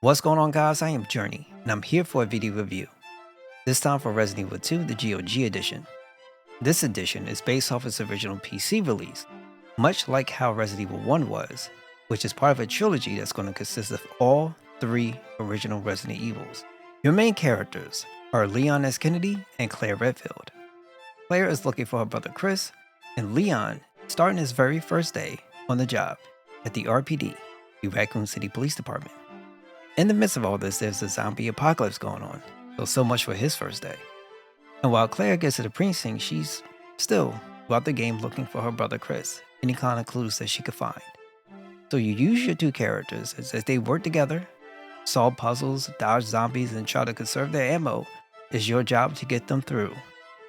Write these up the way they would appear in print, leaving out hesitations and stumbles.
What's going on, guys? I am Journey, and I'm here for a video review. This time for Resident Evil 2, the GOG edition. This edition is based off its original PC release, much like how Resident Evil 1 was, which is part of a trilogy that's going to consist of all three original Resident Evils. Your main characters are Leon S. Kennedy and Claire Redfield. Claire is looking for her brother Chris, and Leon is starting his very first day on the job at the RPD, the Raccoon City Police Department. In the midst of all this, there's a zombie apocalypse going on, so much for his first day. And while Claire gets to the precinct, she's still, throughout the game, looking for her brother Chris, any kind of clues that she could find. So you use your two characters as they work together, solve puzzles, dodge zombies, and try to conserve their ammo. It's your job to get them through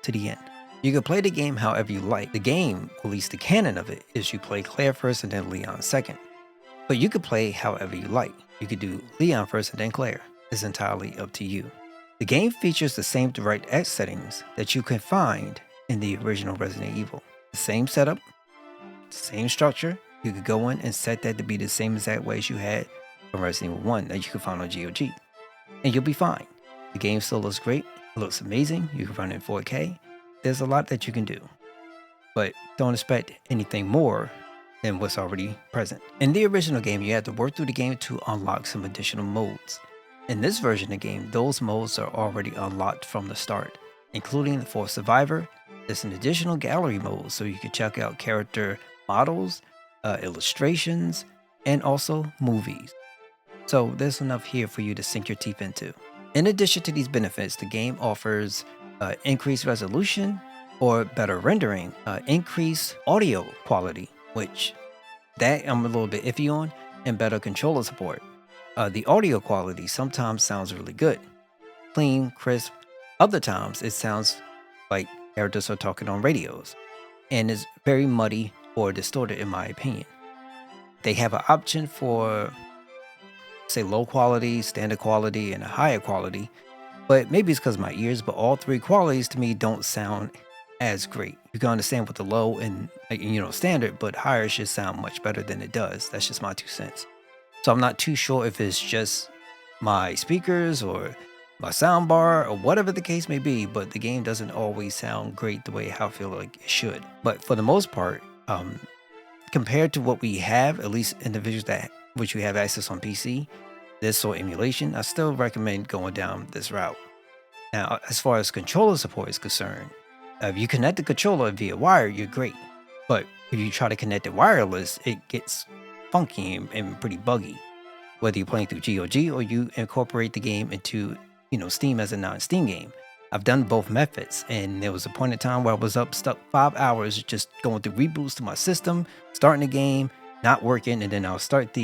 to the end. You can play the game however you like. The game, at least the canon of it, is you play Claire first and then Leon second. But you could play however you like. You could do Leon first and then Claire. It's entirely up to you. The game features the same DirectX settings that you can find in the original Resident Evil. The same setup, same structure. You could go in and set that to be the same exact way as you had from Resident Evil 1 that you can find on GOG. And you'll be fine. The game still looks great. It looks amazing. You can run it in 4K. There's a lot that you can do. But don't expect anything more than what's already present. In the original game, you had to work through the game to unlock some additional modes. In this version of the game, those modes are already unlocked from the start, including for Survivor. There's an additional gallery mode so you can check out character models, illustrations, and also movies. So there's enough here for you to sink your teeth into. In addition to these benefits, the game offers increased resolution or better rendering, increased audio quality, which that I'm a little bit iffy on, and better controller support. The audio quality sometimes sounds really good, clean, crisp. Other times it sounds like characters are talking on radios, and is very muddy or distorted in my opinion. They have an option for, say, low quality, standard quality, and a higher quality, but maybe it's because of my ears, but all three qualities to me don't sound as great. You can understand with the low and standard, but higher should sound much better than it does. That's just my 2 cents. So I'm not too sure if it's just my speakers or my sound bar or whatever the case may be, but the game doesn't always sound great the way I feel like it should. But for the most part, compared to what we have, at least individuals that which we have access on PC, this or emulation, I still recommend going down this route. Now, as far as controller support is concerned, if you connect the controller via wire, you're great. But if you try to connect it wireless, it gets funky and pretty buggy. Whether you're playing through GOG or you incorporate the game into Steam as a non-Steam game. I've done both methods, and there was a point in time where I was stuck 5 hours just going through reboots to my system, starting the game, not working, and then I'll start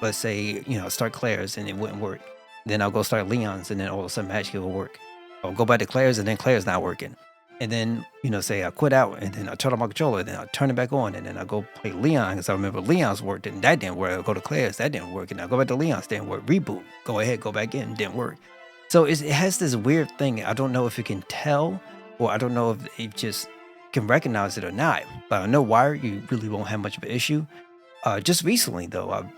let's say, start Claire's and it wouldn't work. Then I'll go start Leon's and then all of a sudden magically it will work. I'll go back to Claire's and then Claire's not working. And then, say I quit out and then I turn on my controller, then I turn it back on, and then I go play Leon because I remember Leon's worked and that didn't work. I'll go to Claire's, that didn't work, and I go back to Leon's, didn't work. Reboot, go ahead, go back in, didn't work. So it has this weird thing. I don't know if it can tell, or I don't know if it just can recognize it or not. But I know wire, you really won't have much of an issue. Just recently though, I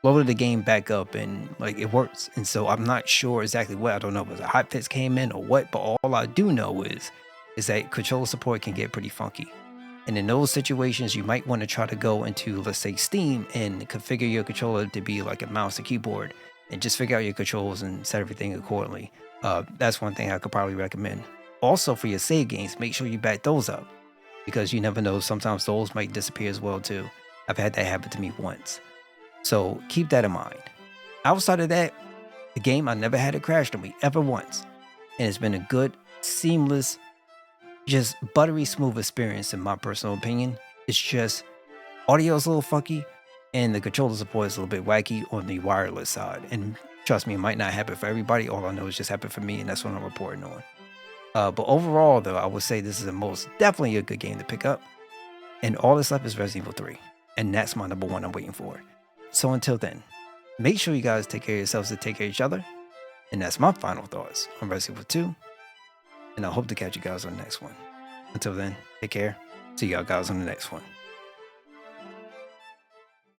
loaded the game back up and it works. And so I'm not sure exactly what. I don't know if it was a hotfix came in or what, but all I do know is that controller support can get pretty funky. And in those situations, you might want to try to go into, let's say, Steam and configure your controller to be like a mouse and keyboard and just figure out your controls and set everything accordingly. That's one thing I could probably recommend. Also, for your save games, make sure you back those up because you never know. Sometimes those might disappear as well too. I've had that happen to me once. So keep that in mind. Outside of that, the game, I never had it crash on me ever once. And it's been a good, seamless, just buttery smooth experience in my personal opinion. It's just audio is a little funky and the controller support is a little bit wacky on the wireless side. And trust me, it might not happen for everybody. All I know is just happened for me, and that's what I'm reporting on. But overall though, I would say this is definitely a good game to pick up. And all that's left is Resident Evil 3. And that's my number one I'm waiting for. So until then, make sure you guys take care of yourselves and take care of each other. And that's my final thoughts on Resident Evil 2. And I hope to catch you guys on the next one. Until then, take care. See y'all guys on the next one.